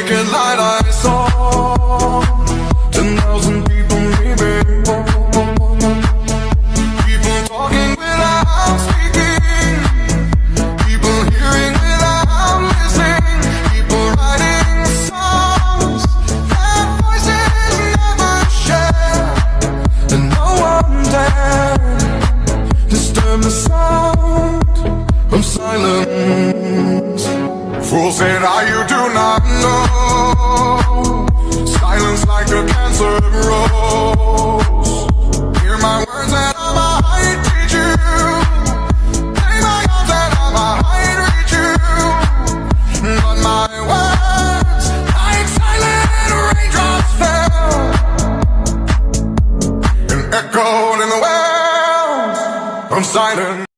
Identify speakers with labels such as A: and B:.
A: naked light I saw 10,000 people leaving, people talking without speaking, people hearing without listening, people writing songs that voices never share, and no one dared disturb the sound of silence. Fools said, you do not know. Silence like a cancer grows. Hear my words and